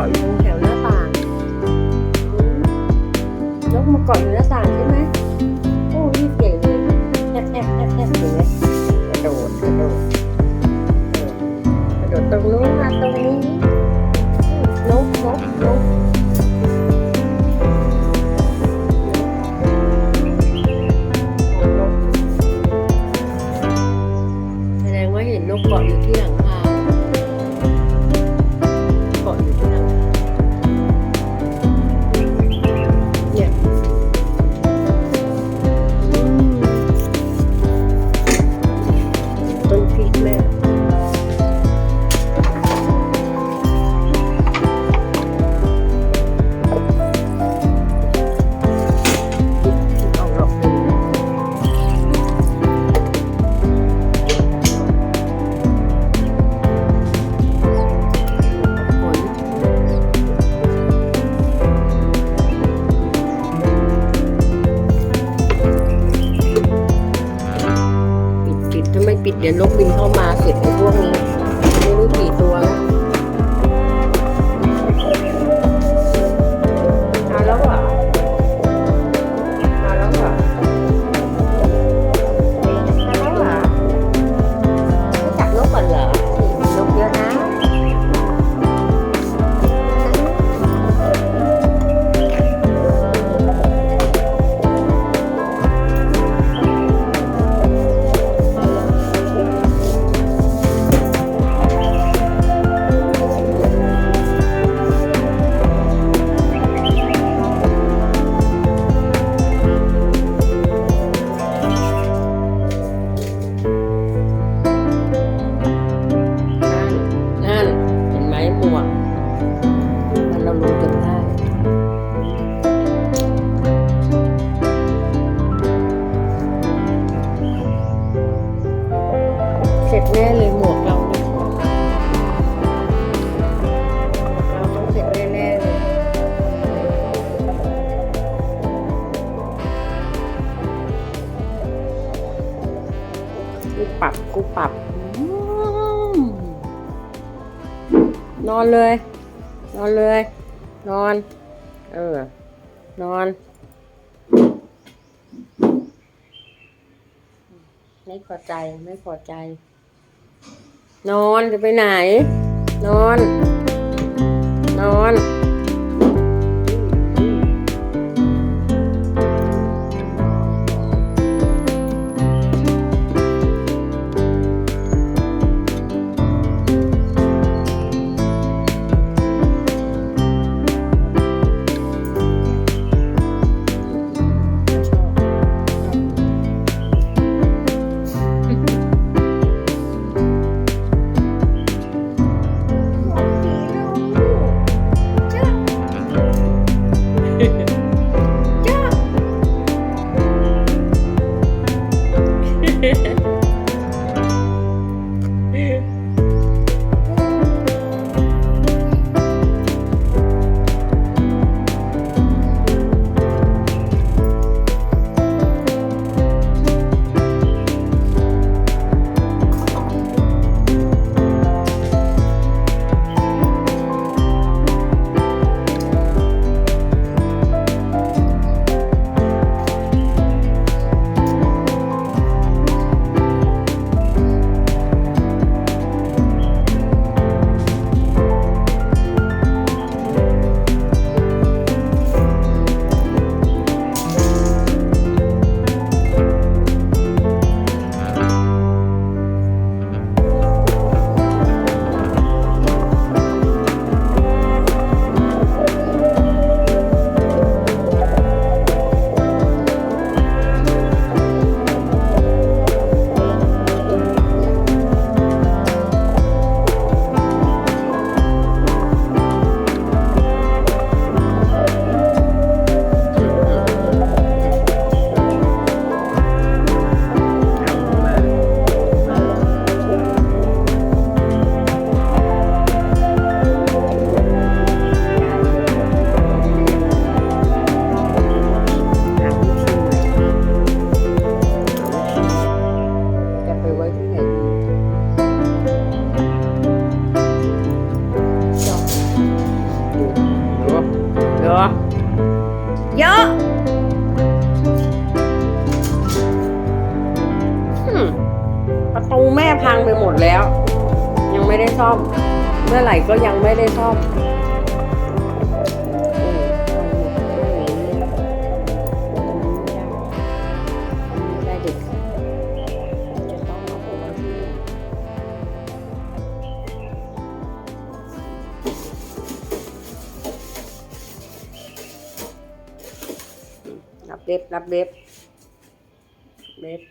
าะอยู่ตรงแถวหน้าต่างนกมาเกาะอยู่หน้าต่างใช่ไหมโอ้รีบใหญ่เลยแอบเลยกระโดดตรงนู้นมาตรงนี้นกแสดงว่าเห็นนกเกาะอยู่ที่หลังคาเกาะอยู่ที่หลังคาเนี่ยต้นพริกแม่ถ้าไม่ปิดเดี๋ยวนกบินเข้ามาเสร็จไอ้พวกนี้ไม่รู้กี่ตัวแล้วมาแล้วเหรอไม่จับนกก่อนเหรอนกเยอะนะหมวกมันเรารู้จนได้เสร็จแน่เลยหมวกเราเนี่ยเราต้องเสร็จแน่ๆเลยกูปรับนอนเลยนอนไม่พอใจนอนจะไปไหนนอน ไม่ได้ซ่อม เมื่อไหร่ก็ยังไม่ได้ซ่อมไม่ได้เด็กจะต้องเอาไปไว้ที่รับเล็บ